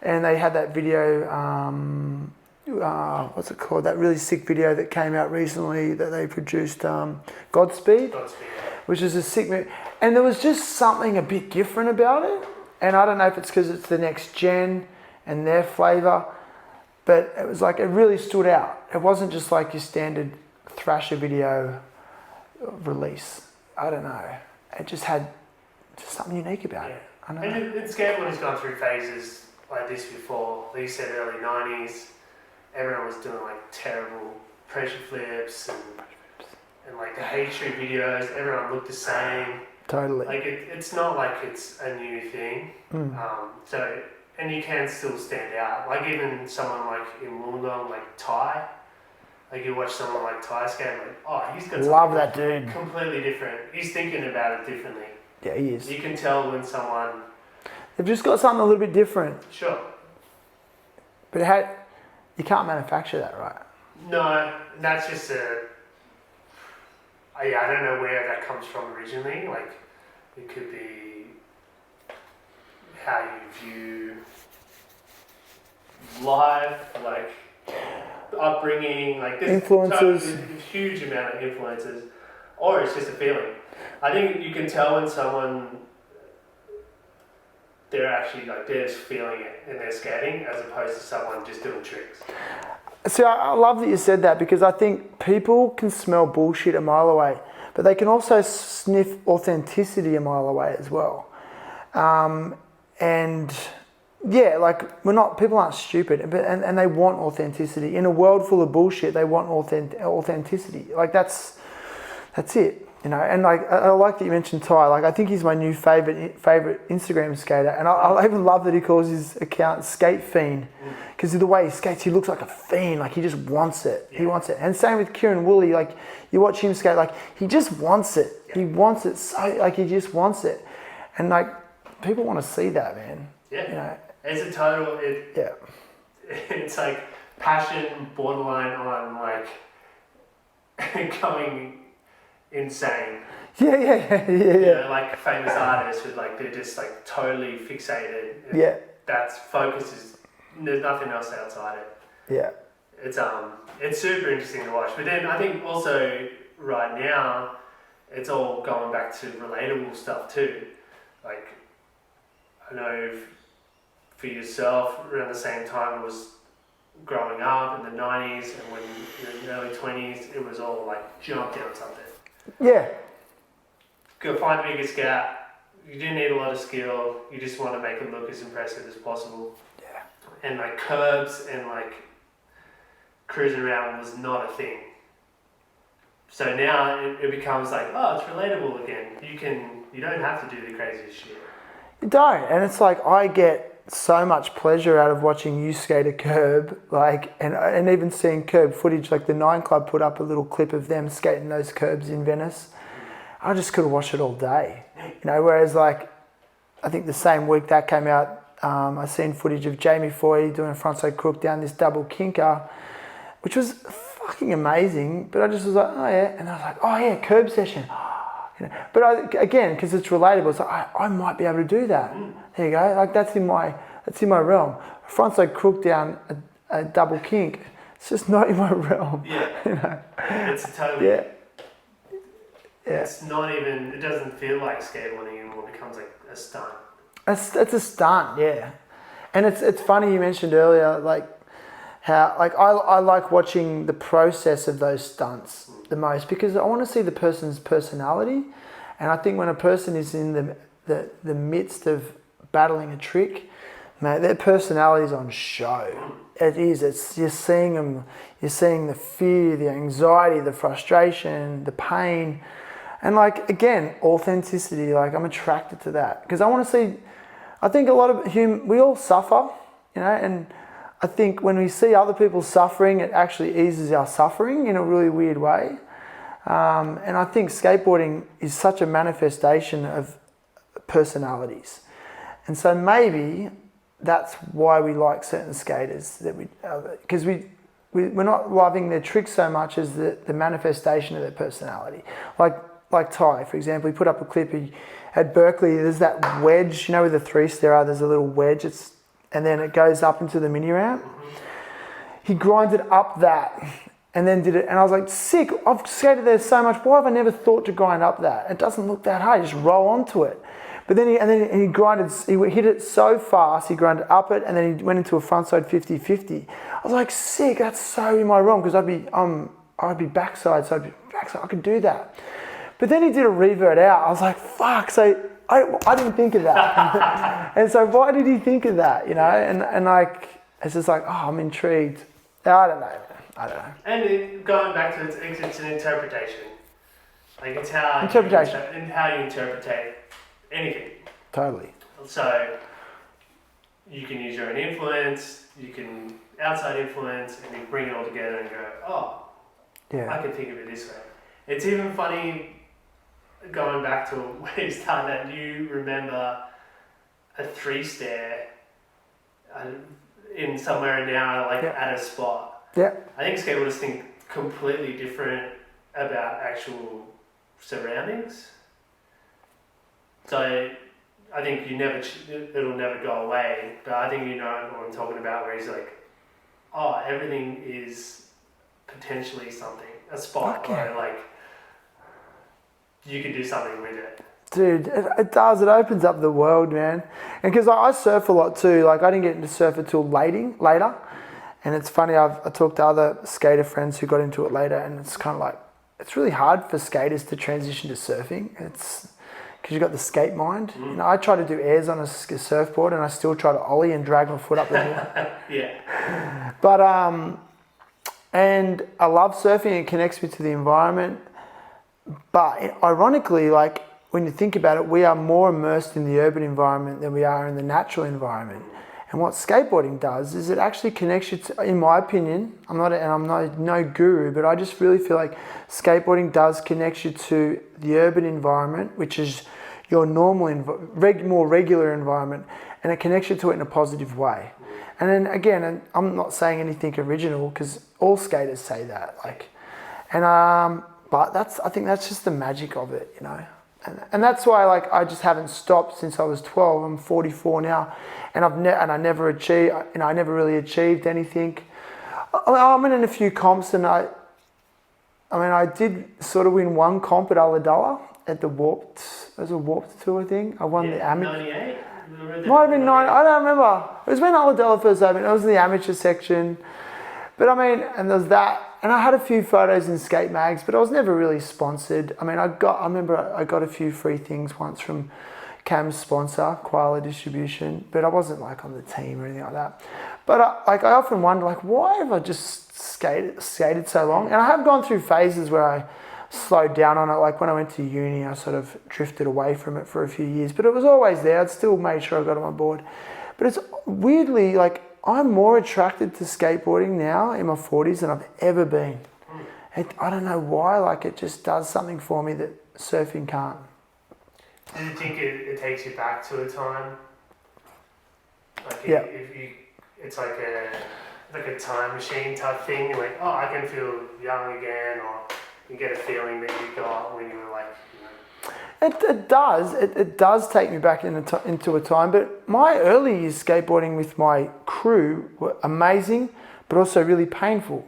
and they had that video. What's it called? That really sick video that came out recently that they produced, Godspeed, which is a sick movie. And there was just something a bit different about it. And I don't know if it's because it's the next gen and their flavour, but it was like, it really stood out. It wasn't just like your standard Thrasher video release. I don't know. It just had just something unique about it. I know. And skateboarding's gone through phases like this before. Like you said, early 90s. Everyone was doing like terrible pressure flips and like the hate street videos. Everyone looked the same. Totally. Like it's not like it's a new thing. So and you can still stand out. Like even someone like in Wollongong, like Ty. Like you watch someone like Ty skate, like he's got love that dude. Completely different. He's thinking about it differently. Yeah, he is. You can tell when someone. They've just got something a little bit different. Sure. But you can't manufacture that, right? No, that's just I don't know where that comes from originally. Like, it could be how you view life, like upbringing, like this influences. A huge amount of influences, or it's just a feeling. I think you can tell when someone they're actually like they're just feeling it in their skating as opposed to someone just doing tricks. See, I love that you said that because I think people can smell bullshit a mile away, but they can also sniff authenticity a mile away as well. And yeah, like people aren't stupid, but and they want authenticity. In a world full of bullshit, they want authenticity. Like that's it. You know, and like I like that you mentioned Ty. Like I think he's my new favorite Instagram skater, and I even love that he calls his account Skate Fiend because of the way he skates. He looks like a fiend. Like he just wants it. Yeah. He wants it. And same with Kieran Woolley. Like you watch him skate, like he just wants it. Yeah. He wants it so like he just wants it, and like people want to see that, man. Yeah, you know, it's a total. It's like passion borderline on like going insane. Yeah. You know, like famous artists with like they're just like totally fixated. Yeah. That's focus is there's nothing else outside it. Yeah. It's super interesting to watch. But then I think also right now it's all going back to relatable stuff too. Like I know for yourself around the same time it was growing up in the 90s and when you're in the early 20s it was all like jump down something. Yeah. Go find the biggest gap. You didn't need a lot of skill. You just want to make it look as impressive as possible. Yeah. And like curbs and like cruising around was not a thing. So now it becomes like, it's relatable again. You don't have to do the craziest shit. You don't. And it's like I get so much pleasure out of watching you skate a curb, like, and even seeing curb footage. Like the 9 Club put up a little clip of them skating those curbs in Venice. I just could have watched it all day, you know. Whereas, like, I think the same week that came out, I seen footage of Jamie Foy doing a frontside crook down this double kinker, which was fucking amazing. But I just was like, oh yeah, and I was like, oh yeah, curb session. You know, but again, because it's relatable, it's like I might be able to do that. There you go. Like that's in my realm. A frontside crook down a double kink. It's just not in my realm. Yeah. You know? It's a totally. Yeah. It's not even. It doesn't feel like skateboarding anymore. It becomes like a stunt. It's a stunt, yeah. And it's funny you mentioned earlier, like how like I like watching the process of those stunts the most because I want to see the person's personality, and I think when a person is in the midst of battling a trick, mate, their personality's on show. It is. It's you're seeing them. You're seeing the fear, the anxiety, the frustration, the pain, and like again, authenticity. Like I'm attracted to that because I want to see. I think a lot of we all suffer, you know, and I think when we see other people suffering, it actually eases our suffering in a really weird way. And I think skateboarding is such a manifestation of personalities. And so maybe that's why we like certain skaters, that because we're not loving their tricks so much as the manifestation of their personality. Like Ty, for example, he put up a clip. At Berkeley, there's that wedge, where the three stair are, there's a little wedge, and then it goes up into the mini ramp. He grinded up that and then did it, and I was like, sick, I've skated there so much, why have I never thought to grind up that? It doesn't look that hard, you just roll onto it. But then he hit it so fast, he grinded up it, and then he went into a frontside 50-50. I was like, sick, that's so in my realm, because I'd be backside, I could do that. But then he did a revert out. I was like, fuck. So I didn't think of that. And so why did he think of that, And like, it's just like, oh, I'm intrigued. I don't know. And going back to it's an interpretation. Like it's how you interpret anything. Totally. So you can use your own influence, you can outside influence, and you bring it all together and go, oh, yeah, I can think of it this way. It's even funny going back to where you started at. You remember a 3-stair in somewhere now, at a spot. Yeah. I think skateboarders think completely different about actual surroundings. So I think it'll never go away, but I think you know what I'm talking about, where he's like, oh, everything is potentially something, a spot, where you can do something with it. Dude, it does. It opens up the world, man. And because I surf a lot too. I didn't get into surf until later. And it's funny, I talked to other skater friends who got into it later, and it's kind of like, it's really hard for skaters to transition to surfing. It's because you've got the skate mind. I try to do airs on a surfboard, and I still try to ollie and drag my foot up the hill. Yeah. But, and I love surfing. It connects me to the environment. But ironically, when you think about it, we are more immersed in the urban environment than we are in the natural environment. And what skateboarding does is it actually connects you to, in my opinion, I'm no guru, but I just really feel like skateboarding does connect you to the urban environment, which is your normal, more regular environment, and it connects you to it in a positive way. And then again, and I'm not saying anything original, because all skaters say that, but I think that's just the magic of it, And that's why I just haven't stopped since I was 12. I'm 44 now, and I never achieved. I never really achieved anything. I'm in a few comps, and I did sort of win one comp at Ulladulla at the Warped. It was a Warped Tour thing. I won the amateur. 98. Might have been 9. I don't remember. It was when Ulladulla first opened. I was in the amateur section, but and there's that. And I had a few photos in skate mags, but I was never really sponsored. I remember I got a few free things once from Cam's sponsor, Koala Distribution, but I wasn't on the team or anything like that. But I often wonder, why have I just skated so long? And I have gone through phases where I slowed down on it. When I went to uni, I sort of drifted away from it for a few years, but it was always there. I'd still made sure I got on my board. But it's weirdly I'm more attracted to skateboarding now in my 40s than I've ever been. I don't know why, it just does something for me that surfing can't. Do you think it takes you back to a time? Yeah. It's like a time machine type thing. You're like, oh, I can feel young again, or you get a feeling that you got when you were It does. It does take me back into a time. But my early years skateboarding with my crew were amazing, but also really painful,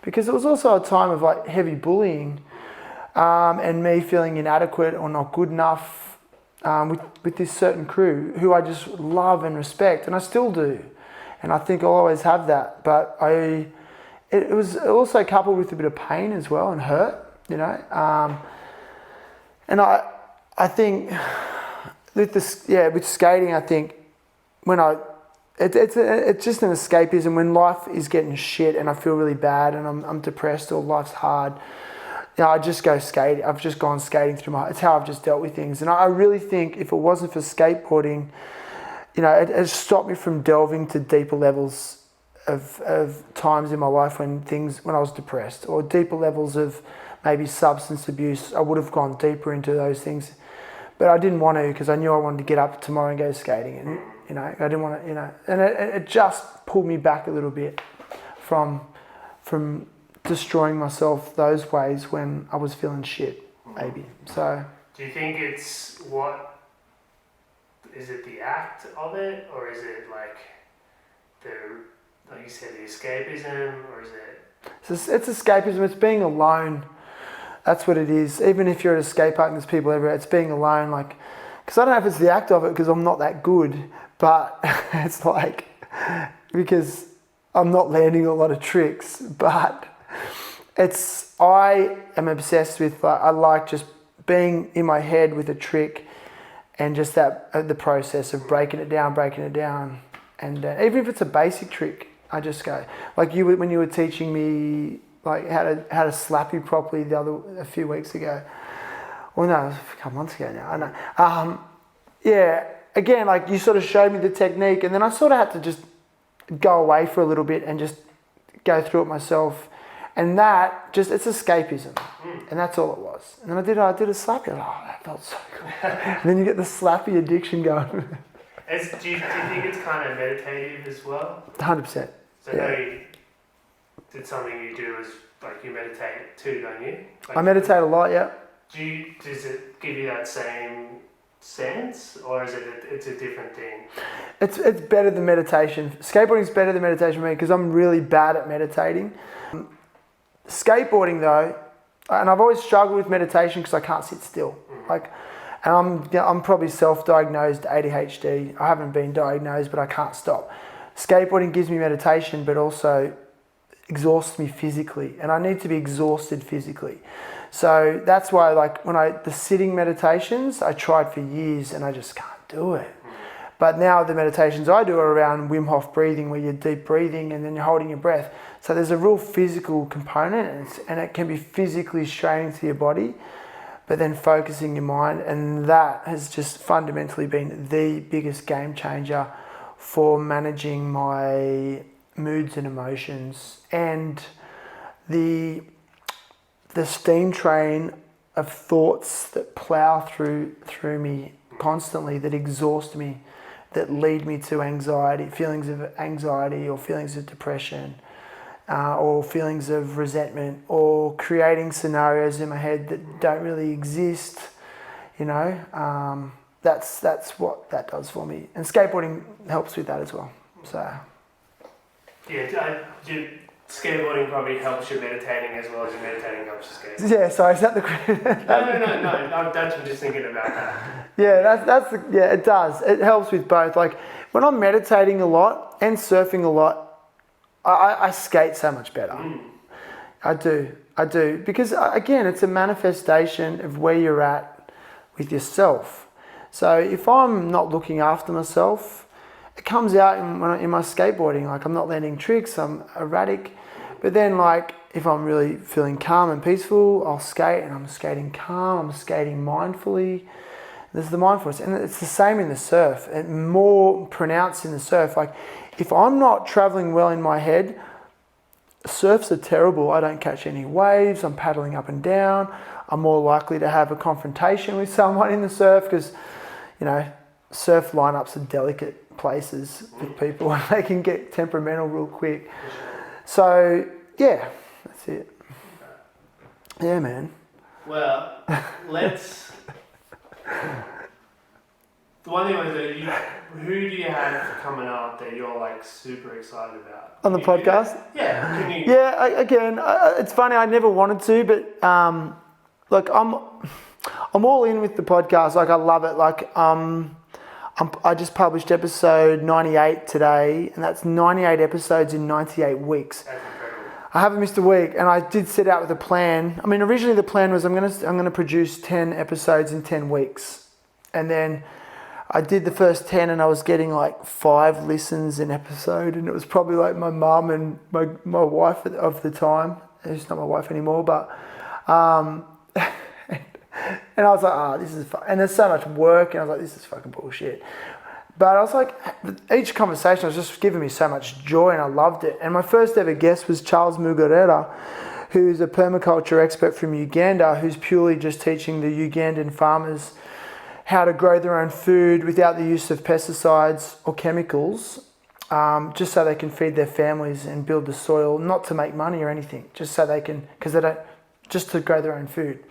because it was also a time of heavy bullying, and me feeling inadequate or not good enough with this certain crew who I just love and respect, and I still do, and I think I'll always have that. But it was also coupled with a bit of pain as well and hurt, and I think with skating, I think it's just an escapism when life is getting shit and I feel really bad and I'm depressed or life's hard. I just go skating. I've just gone skating through it's how I've just dealt with things. And I really think if it wasn't for skateboarding, it stopped me from delving to deeper levels of times in my life when I was depressed, or deeper levels of maybe substance abuse. I would have gone deeper into those things. but I didn't want to because I knew I wanted to get up tomorrow and go skating, and I didn't want to, and it just pulled me back a little bit from destroying myself those ways when I was feeling shit, maybe. So. Do you think it's is it the act of it, or is it like you said, the escapism, or is it? It's escapism. It's being alone. That's what it is. Even if you're at a skate park and there's people everywhere, it's being alone. Like, because I don't know if it's the act of it because I'm not that good, but it's like because I'm not landing a lot of tricks. But I am obsessed with. I like just being in my head with a trick, and just the process of breaking it down, and even if it's a basic trick, I just go like when you were teaching me like how to slap you properly a few weeks ago. Well, no, it was a couple months ago now. I know. Yeah. Again, like you sort of showed me the technique, and then I sort of had to just go away for a little bit and just go through it myself. And that it's escapism, and that's all it was. And then I did a slappy. That felt so good. And then you get the slappy addiction going. Do you think it's kind of meditative as well? 100%. So yeah. It's something you do is like you meditate too, don't you? Like, I meditate a lot, yeah. Does it give you that same sense, or is it's a different thing? It's better than meditation. Skateboarding is better than meditation for me because I'm really bad at meditating. Skateboarding though, and I've always struggled with meditation because I can't sit still. And I'm probably self-diagnosed ADHD. I haven't been diagnosed, but I can't stop. Skateboarding gives me meditation, but also exhausts me physically, and I need to be exhausted physically. So that's why, like the sitting meditations, I tried for years, and I just can't do it. But now the meditations I do are around Wim Hof breathing, where you're deep breathing and then you're holding your breath. So there's a real physical component, and it can be physically straining to your body, but then focusing your mind. And that has just fundamentally been the biggest game changer for managing my moods and emotions. And the steam train of thoughts that plow through me constantly, that exhaust me, that lead me to anxiety, feelings of anxiety or feelings of depression, or feelings of resentment, or creating scenarios in my head that don't really exist, that's what that does for me. And skateboarding helps with that as well. So. Yeah, skateboarding probably helps you meditating as well as your meditating helps you skating. Yeah, sorry, is that the question? No. I'm just thinking about that. Yeah, it does. It helps with both. Like when I'm meditating a lot and surfing a lot, I skate so much better. I do. Because again, it's a manifestation of where you're at with yourself. So if I'm not looking after myself, it comes out in my skateboarding. Like I'm not landing tricks, I'm erratic. But then like if I'm really feeling calm and peaceful, I'll skate, and I'm skating calm, I'm skating mindfully. There's the mindfulness, and it's the same in the surf, and more pronounced in the surf. Like if I'm not traveling well in my head, surfs are terrible. I don't catch any waves, I'm paddling up and down. I'm more likely to have a confrontation with someone in the surf because, surf lineups are delicate places with people and they can get temperamental real quick. So, yeah, that's it. Yeah, man. Well, the one thing was who do you have coming up that you're like super excited about? On the podcast? Yeah. It's funny, I never wanted to, but look, I'm all in with the podcast. Like I love it. Like I just published episode 98 today, and that's 98 episodes in 98 weeks. That's incredible. I haven't missed a week, and I did set out with a plan. I mean, originally the plan was I'm gonna produce 10 episodes in 10 weeks, and then I did the first 10, and I was getting like 5 listens an episode, and it was probably like my mum and my wife of the time. She's not my wife anymore, but and I was like, this is fun. And there's so much work, and I was like, this is fucking bullshit. But I was like, each conversation was just giving me so much joy, and I loved it. And my first ever guest was Charles Mugarera, who's a permaculture expert from Uganda, who's purely just teaching the Ugandan farmers how to grow their own food without the use of pesticides or chemicals, just so they can feed their families and build the soil, not to make money or anything, just so they can, just to grow their own food.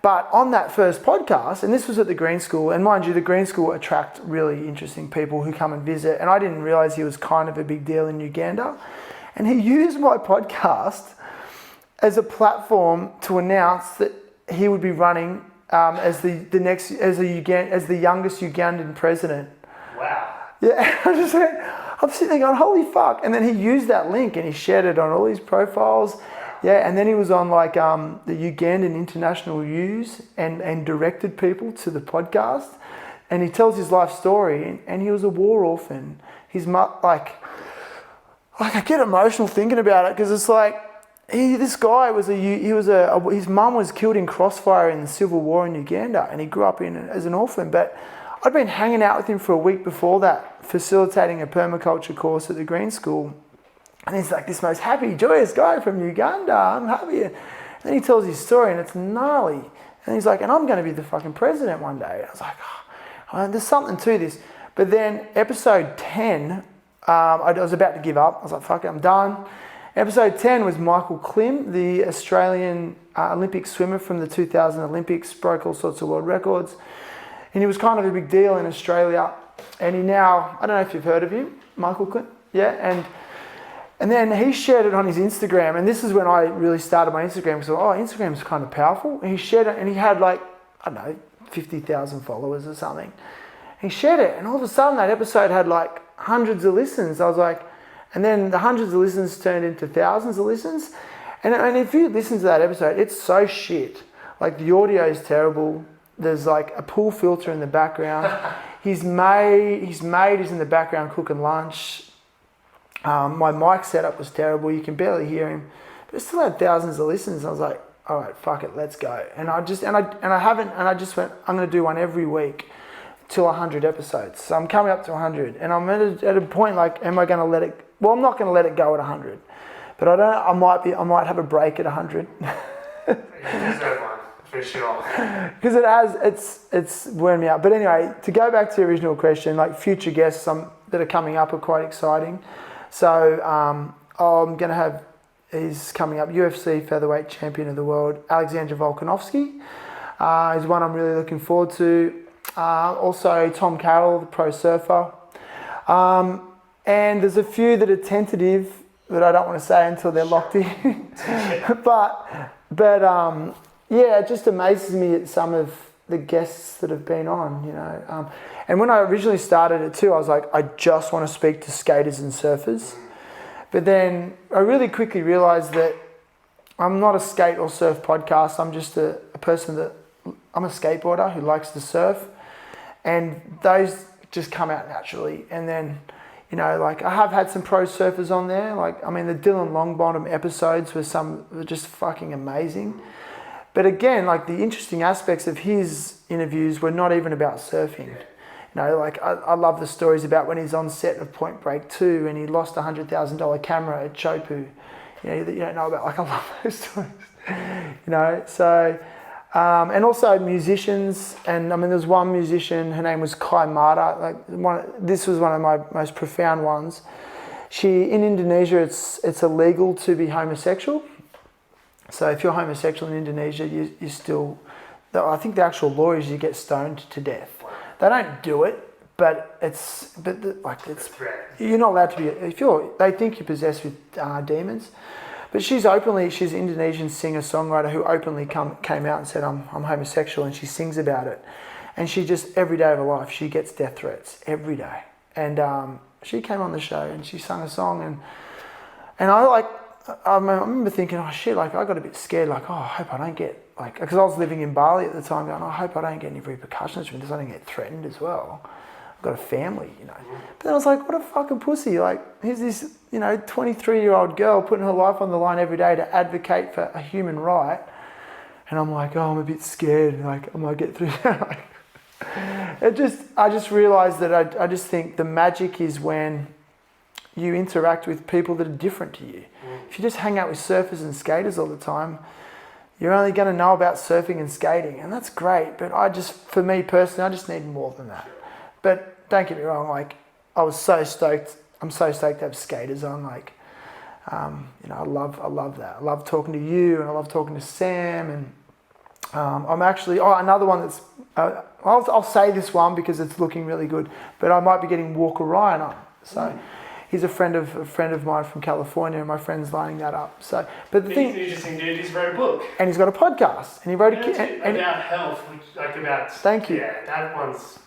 But on that first podcast, and this was at the Green School, and mind you, the Green School attract really interesting people who come and visit, and I didn't realise he was kind of a big deal in Uganda. And he used my podcast as a platform to announce that he would be running as the youngest Ugandan president. Wow. Yeah, I'm sitting there going, holy fuck. And then he used that link and he shared it on all his profiles. Yeah, and then he was on like the Ugandan International News and directed people to the podcast. And he tells his life story, and he was a war orphan. His like I get emotional thinking about it, because it's like this guy was his mum was killed in crossfire in the civil war in Uganda, and he grew up as an orphan. But I'd been hanging out with him for a week before that, facilitating a permaculture course at the Green School. And he's like this most happy, joyous guy from Uganda. I'm happy. And then he tells his story, and it's gnarly. And he's like, and I'm going to be the fucking president one day. I was like, there's something to this. But then episode 10, I was about to give up. I was like, fuck it, I'm done. Episode 10 was Michael Klim, the Australian Olympic swimmer from the 2000 Olympics, broke all sorts of world records. And he was kind of a big deal in Australia. And he now, I don't know if you've heard of him, Michael Klim. Yeah, and then he shared it on his Instagram, and this is when I really started my Instagram, because Instagram's kind of powerful. And he shared it, and he had like, I don't know, 50,000 followers or something. He shared it, and all of a sudden that episode had like hundreds of listens. I was like, and then the hundreds of listens turned into thousands of listens. And if you listen to that episode, it's so shit. Like the audio is terrible. There's like a pool filter in the background. His maid is in the background cooking lunch. My mic setup was terrible. You can barely hear him, but it still had thousands of listens. I was like, all right, fuck it, let's go. And I just went, I'm going to do one every week till 100 episodes. So I'm coming up to 100, and I'm at a point like, am I going to let it? Well, I'm not going to let it go at 100, but I might have a break at 100. You deserve one, for sure. Because it's worn me out. But anyway, to go back to the original question, like future guests that are coming up are quite exciting. So I'm going to have, he's coming up, UFC featherweight champion of the world, Alexander Volkanovski. Is one I'm really looking forward to. Also Tom Carroll, the pro surfer. And there's a few that are tentative that I don't want to say until they're locked in. but yeah, it just amazes me at some of the guests that have been on, you know. And when I originally started it too, I was like, I just want to speak to skaters and surfers. But then I really quickly realized that I'm not a skate or surf podcast. I'm just a person I'm a skateboarder who likes to surf. And those just come out naturally. And then, you know, like I have had some pro surfers on there. Like, I mean, the Dylan Longbottom episodes were just fucking amazing. But again, like the interesting aspects of his interviews were not even about surfing. You know, like I love the stories about when he's on set of Point Break 2 and he lost a $100,000 camera at Chopu. You know, that you don't know about. Like, I love those stories. You know, so, and also musicians. And I mean, there's one musician, her name was Kai Mata. This was one of my most profound ones. In Indonesia, it's illegal to be homosexual. So if you're homosexual in Indonesia, you still, I think the actual law is you get stoned to death. They don't do it, but you're not allowed to be. They think you're possessed with demons. But she's an Indonesian singer-songwriter who openly came out and said, I'm homosexual, and she sings about it. And she just, every day of her life, she gets death threats, every day. And she came on the show and she sang a song, and I remember thinking, oh shit, like I got a bit scared, like, oh, I hope I don't get, like, because I was living in Bali at the time, going, oh, I hope I don't get any repercussions from this, I don't get threatened as well. I've got a family, you know. But then I was like, what a fucking pussy, like, here's this, you know, 23-year-old girl putting her life on the line every day to advocate for a human right. And I'm like, oh, I'm a bit scared, like, I might get through that. I just realised that I just think the magic is when you interact with people that are different to you. If you just hang out with surfers and skaters all the time, you're only going to know about surfing and skating, and that's great. But for me personally, I just need more than that. But don't get me wrong, like I was so stoked. I'm so stoked to have skaters on. Like, I love that. I love talking to you, and I love talking to Sam. And I'm actually another one that's. I'll say this one because it's looking really good. But I might be getting Walker Ryan on. So. He's a friend of mine from California, and my friend's lining that up. So, but the thing, he's an interesting dude. He's wrote a book, and he's got a podcast, and he wrote about health, about. Thank you. Yeah, that one's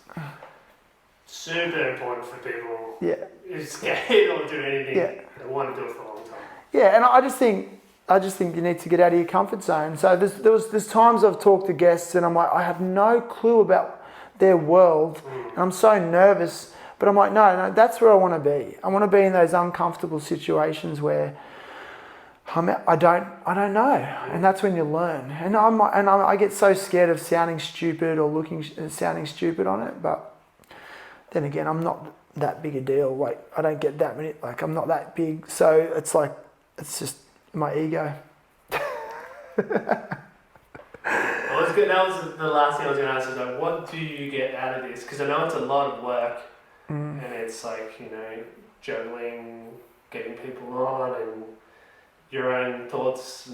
super important for people. Yeah. Who's scared or do anything. Yeah. They want to do it for a long time. Yeah, and I just think you need to get out of your comfort zone. So there's times I've talked to guests, and I'm like, I have no clue about their world, and I'm so nervous. But I'm like, no, that's where I want to be. I want to be in those uncomfortable situations where I don't know, and that's when you learn. And I get so scared of sounding stupid or sounding stupid on it. But then again, I'm not that big a deal. Like I don't get that many. Like I'm not that big, so it's like it's just my ego. Well, that's good. That was the last thing I was going to ask. Is like, what do you get out of this? Because I know it's a lot of work. And it's like, juggling, getting people on and your own thoughts.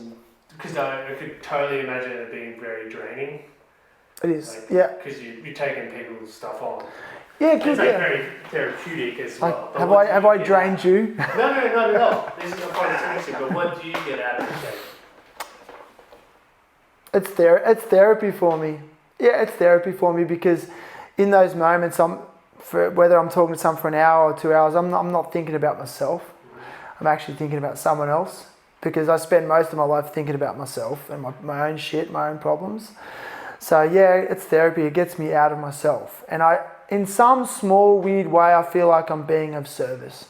Because I could totally imagine it being very draining. It is, yeah. Because you're taking people's stuff on. Yeah, it's very therapeutic as well. Have I drained you? No, not at all. This is not positivity, but what do you get out of it? It's therapy for me. Yeah, it's therapy for me because in those moments whether I'm talking to someone for an hour or 2 hours, I'm not thinking about myself. I'm actually thinking about someone else because I spend most of my life thinking about myself and my own shit, my own problems. So yeah, it's therapy. It gets me out of myself. And in some small weird way, I feel like I'm being of service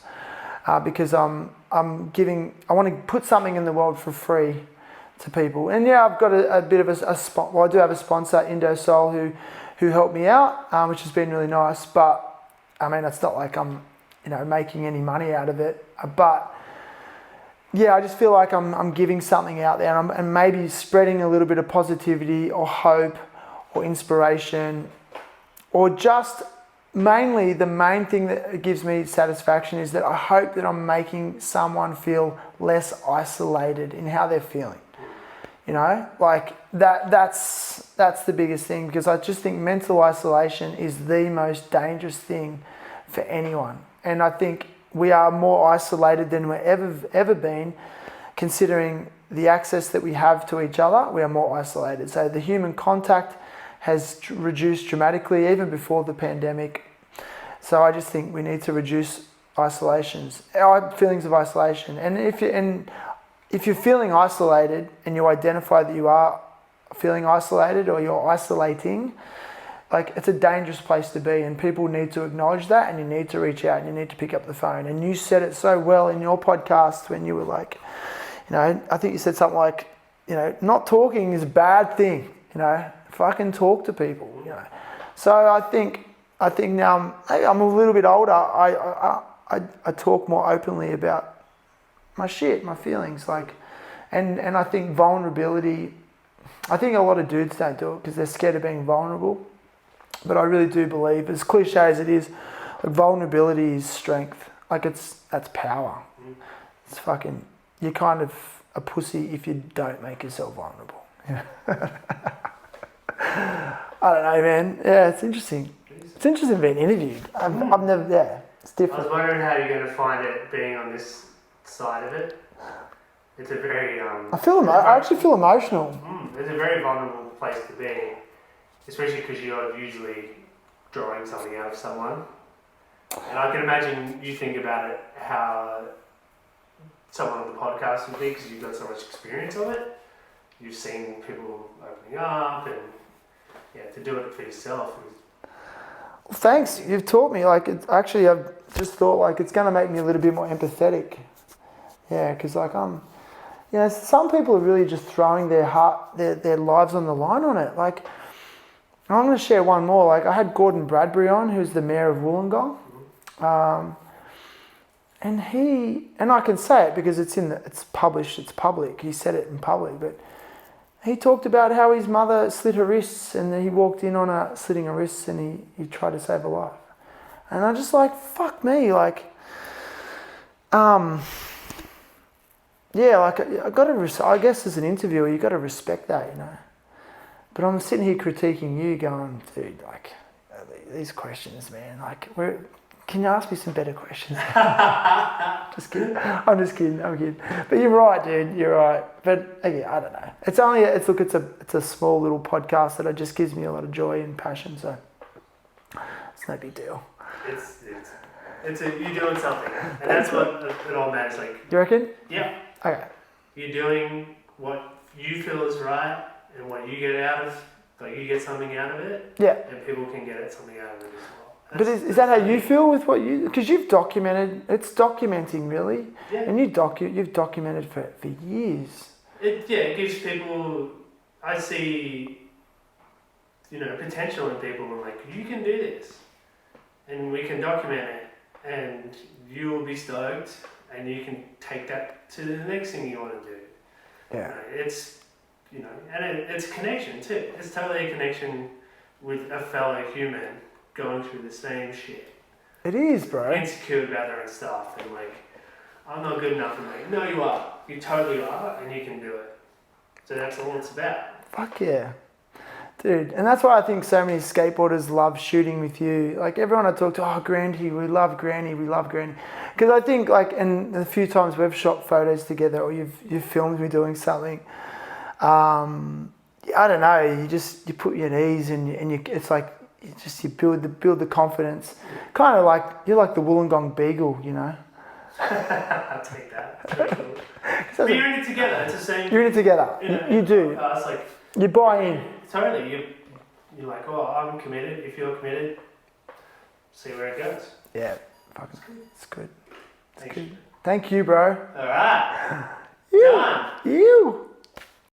because I want to put something in the world for free to people. And yeah, I've got a bit of I do have a sponsor, Indo Soul, who helped me out, which has been really nice. But I mean, it's not like I'm, making any money out of it. But yeah, I just feel like I'm giving something out there, and maybe spreading a little bit of positivity or hope or inspiration, or just mainly the main thing that gives me satisfaction is that I hope that I'm making someone feel less isolated in how they're feeling. Like that's the biggest thing, because I just think mental isolation is the most dangerous thing for anyone. And I think we are more isolated than we've ever been, considering the access that we have to each other. We are more isolated. So the human contact has reduced dramatically even before the pandemic. So I just think we need to reduce our feelings of isolation. And if you're feeling isolated and you identify that you are feeling isolated or you're isolating, like it's a dangerous place to be, and people need to acknowledge that, and you need to reach out and you need to pick up the phone. And you said it so well in your podcast when you were like, I think you said something like, not talking is a bad thing, fucking talk to people, So I think now I'm a little bit older, I talk more openly about my shit, my feelings, and I think vulnerability, I think a lot of dudes don't do it because they're scared of being vulnerable, but I really do believe, as cliche as it is, vulnerability is strength. That's power. It's fucking, you're kind of a pussy if you don't make yourself vulnerable. I don't know, man. Yeah, it's interesting. It's interesting being interviewed. I've never, it's different. I was wondering how you're going to find it being on this side of it. It's a very I actually feel emotional. It's a very vulnerable place to be, especially because you're usually drawing something out of someone. And I can imagine you think about it how someone on the podcast would be, because you've got so much experience of it. You've seen people opening up, and to do it for yourself. Well, thanks. You've taught me. I've just thought it's going to make me a little bit more empathetic. Yeah, because some people are really just throwing their heart, their lives on the line on it. I'm going to share one more. I had Gordon Bradbury on, who's the mayor of Wollongong, and I can say it because it's published, it's public. He said it in public, but He talked about how his mother slit her wrists, and then he walked in on her slitting her wrists, and he tried to save her life. And I'm just like, fuck me, like, yeah, like I guess as an interviewer, you got to respect that, you know. But I'm sitting here critiquing you, going, dude, like, these questions, man, like, can you ask me some better questions? Just kidding. I'm just kidding. I'm kidding. But you're right, dude. You're right. But yeah, I don't know. It's a small little podcast that just gives me a lot of joy and passion. So it's no big deal. You're doing something, and that's what it all matters. Like, you reckon? Yeah. Okay. You're doing what you feel is right, and what you get out of, like, you get something out of it. Yeah. And people can get something out of it as well. But is that how you feel with what you... Because you've documented... It's documenting, really. Yeah. And you've documented for years. It gives people... I see, potential in people. And like, you can do this. And we can document it. And you will be stoked. And you can take that to the next thing you want to do. Yeah. It's, and it's connection too. It's totally a connection with a fellow human going through the same shit. It is, bro. Insecure about their own stuff, and like, I'm not good enough. And like, no, you are. You totally are, and you can do it. So that's all it's about. Fuck yeah. Dude, and that's why I think so many skateboarders love shooting with you. Like, everyone I talk to, oh, Grandy, we love Grandy. Because I think, like, and the few times we've shot photos together, or you've filmed me doing something, I don't know, you put you at ease, and it's like, you build the confidence. Kind of like, you're like the Wollongong Beagle, you know? I'll take that. That's cool. But you're in it together. It's the same. You're in it together. You do. It's like, you buy in. Totally. You're like, oh, I'm committed. If you're committed, see where it goes. Yeah. Fucking, it's good. Thanks. Thank you, bro. All right. You. Done. You.